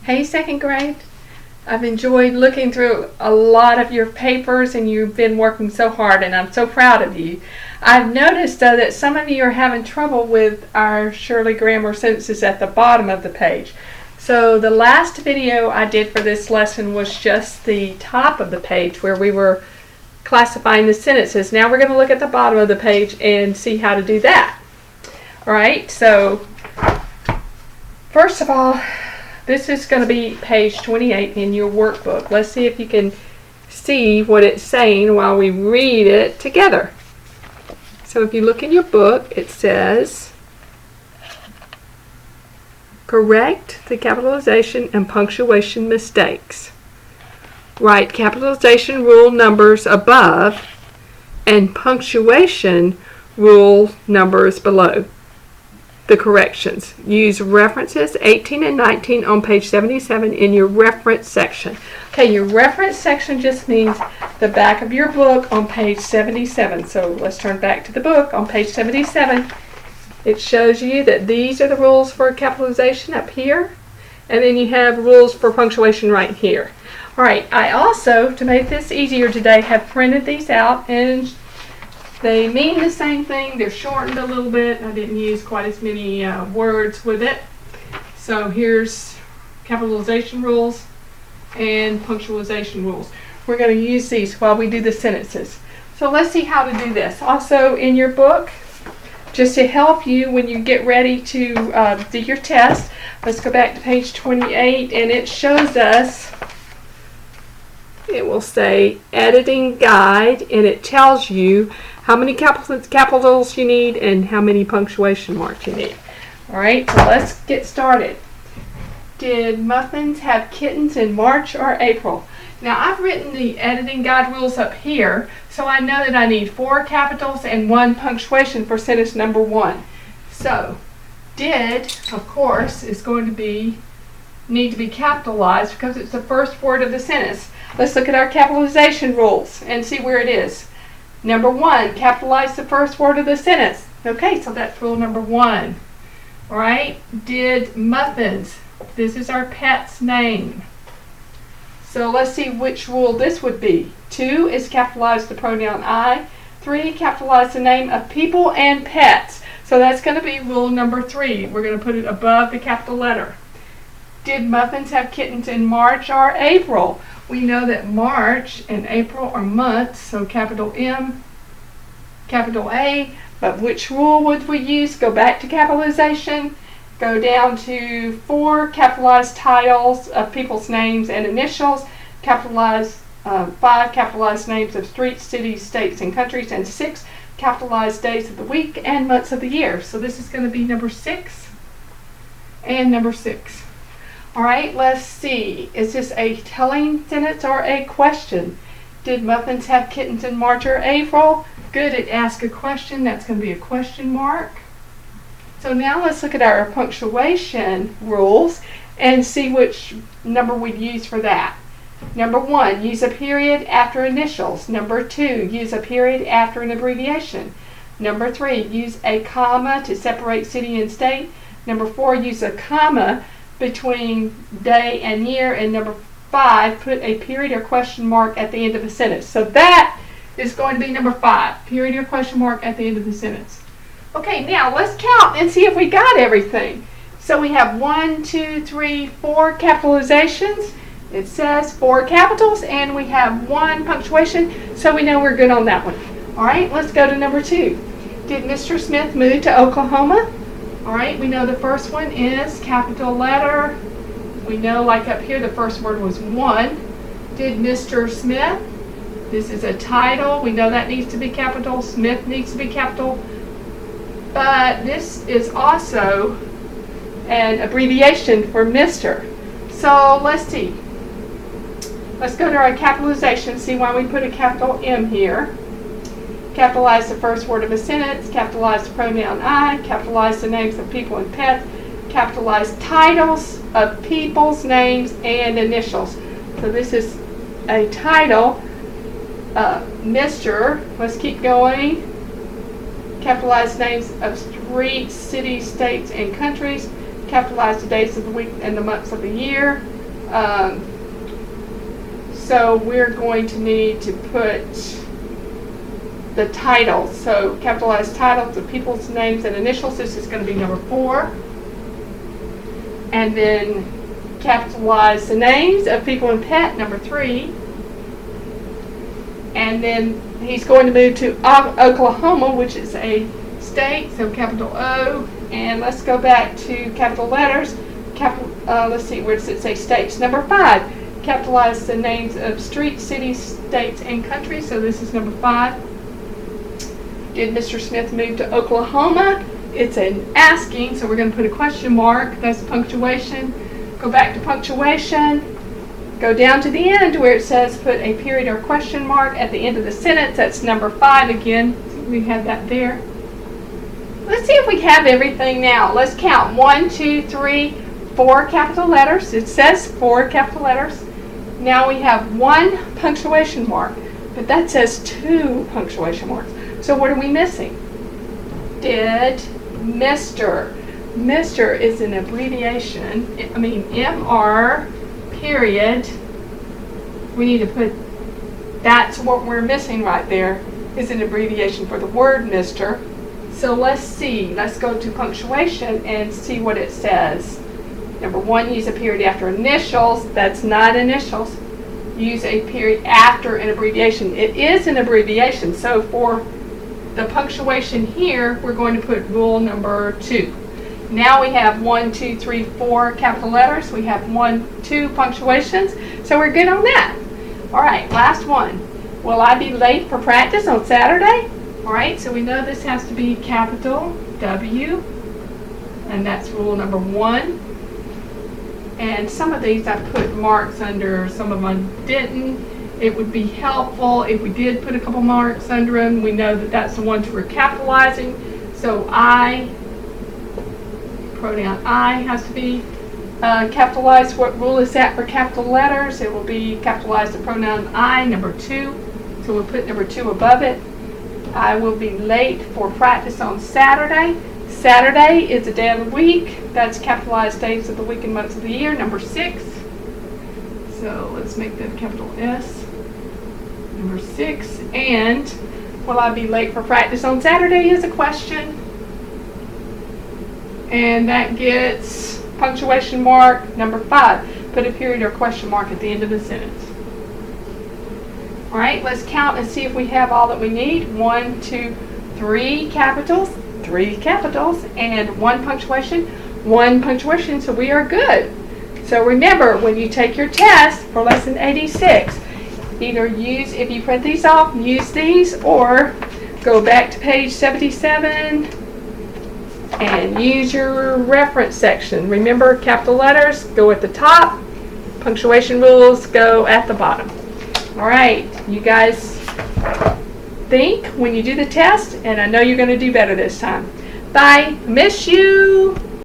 Hey, second grade. I've enjoyed looking through a lot of your papers and you've been working so hard and I'm so proud of you. I've noticed though that some of you are having trouble with our Shurley grammar sentences at the bottom of the page. So the last video I did for this lesson was just the top of the page where we were classifying the sentences. Now we're going to look at the bottom of the page and see how to do that. Alright, so first of all, this is going to be page 28 in your workbook. Let's see if you can see what it's saying while we read it together. So if you look in your book, it says, correct the capitalization and punctuation mistakes. Write capitalization rule numbers above and punctuation rule numbers below the corrections. Use references 18 and 19 on page 77 in your reference section. Okay, your reference section just means the back of your book on page 77. So let's turn back to the book on page 77. It shows you that these are the rules for capitalization up here, and then you have rules for punctuation right here. Alright, I also, to make this easier today, have printed these out, and they mean the same thing. They're shortened a little bit. I didn't use quite as many words with it. So here's capitalization rules and punctualization rules. We're going to use these while we do the sentences. So let's see how to do this. Also in your book, just to help you when you get ready to do your test, let's go back to page 28, and it shows us, it will say editing guide, and it tells you how many capitals you need and how many punctuation marks you need. Alright, so let's get started. Did muffins have kittens in March or April? Now I've written the editing guide rules up here, so I know that I need 4 capitals and 1 punctuation for sentence number 1. So, did, of course, is going to need to be capitalized because it's the first word of the sentence. Let's look at our capitalization rules and see where it is. Number 1, capitalize the first word of the sentence. Okay, so that's rule number 1. Alright, did muffins. This is our pet's name. So let's see which rule this would be. 2 is capitalize the pronoun I. 3, capitalize the name of people and pets. So that's going to be rule number 3. We're going to put it above the capital letter. Did muffins have kittens in March or April? We know that March and April are months, so capital M, capital A, but which rule would we use? Go back to capitalization, go down to 4, capitalize titles of people's names and initials, capitalize 5, capitalize names of streets, cities, states, and countries, and 6, capitalize days of the week and months of the year. So this is going to be number 6 and number 6. Alright, let's see. Is this a telling sentence or a question? Did muffins have kittens in March or April? Good, it asks a question. That's going to be a question mark. So now let's look at our punctuation rules and see which number we'd use for that. Number 1, use a period after initials. Number 2, use a period after an abbreviation. Number 3, use a comma to separate city and state. Number 4, use a comma between day and year, and number 5, put a period or question mark at the end of the sentence. So that is going to be number 5, period or question mark at the end of the sentence. Okay, now let's count and see if we got everything. So we have 1, 2, 3, 4 capitalizations. It says 4 capitals, and we have 1 punctuation, so we know we're good on that one. Alright, let's go to number 2. Did Mr. Smith move to Oklahoma? Alright, we know the first one is capital letter. We know, like up here, the first word was 1. Did Mr. Smith? This is a title. We know that needs to be capital. Smith needs to be capital. But this is also an abbreviation for Mr. So let's see. Let's go to our capitalization, see why we put a capital M here. Capitalize the first word of a sentence, capitalize the pronoun I, capitalize the names of people and pets, capitalize titles of people's names and initials. So this is a title, Mr. Let's keep going. Capitalize names of streets, cities, states, and countries. capitalize the days of the week and the months of the year. So we're going to need to put the titles. So capitalize titles of people's names and initials. This is going to be number 4. And then capitalize the names of people in pet, number 3. And then he's going to move to Oklahoma, which is a state, so capital O. And let's go back to capital letters. Let's see, where does it say states? Number 5. Capitalize the names of streets, cities, states, and countries. So this is number 5. Did Mr. Smith move to Oklahoma? It's an asking, so we're going to put a question mark. That's punctuation. Go back to punctuation. Go down to the end where it says put a period or question mark at the end of the sentence. That's number 5 again. We have that there. Let's see if we have everything now. Let's count. 1, 2, 3, 4 capital letters. It says 4 capital letters. Now we have 1 punctuation mark, but that says 2 punctuation marks. So what are we missing? Did Mr. Mr. is an abbreviation. MR period. We need to put, that's what we're missing right there, is an abbreviation for the word Mr. So let's see. Let's go to punctuation and see what it says. Number 1, use a period after initials. That's not initials. Use a period after an abbreviation. It is an abbreviation. So for the punctuation here, we're going to put rule number 2. Now we have 1, 2, 3, 4 capital letters. We have 1, 2 punctuations. So we're good on that. All right, last one. Will I be late for practice on Saturday? All right, so we know this has to be capital W, and that's rule number 1. And some of these I put marks under, some of them didn't. It would be helpful if we did put a couple marks under them. We know that that's the ones we're capitalizing. So I, pronoun I has to be capitalized. What rule is that for capital letters? It will be capitalized the pronoun I, number 2. So we'll put number 2 above it. I will be late for practice on Saturday. Saturday is a day of the week. That's capitalized days of the week and months of the year, number 6. So let's make that capital S. Number 6. And will I be late for practice on Saturday is a question. And that gets punctuation mark number 5. Put a period or question mark at the end of the sentence. All right, let's count and see if we have all that we need. 1, 2, 3 capitals, and 1 punctuation, 1 punctuation, so we are good. So remember, when you take your test for lesson 86, either use, if you print these off, use these, or go back to page 77 and use your reference section. Remember, capital letters go at the top, punctuation rules go at the bottom. All right, you guys think when you do the test, and I know you're going to do better this time. Bye. Miss you.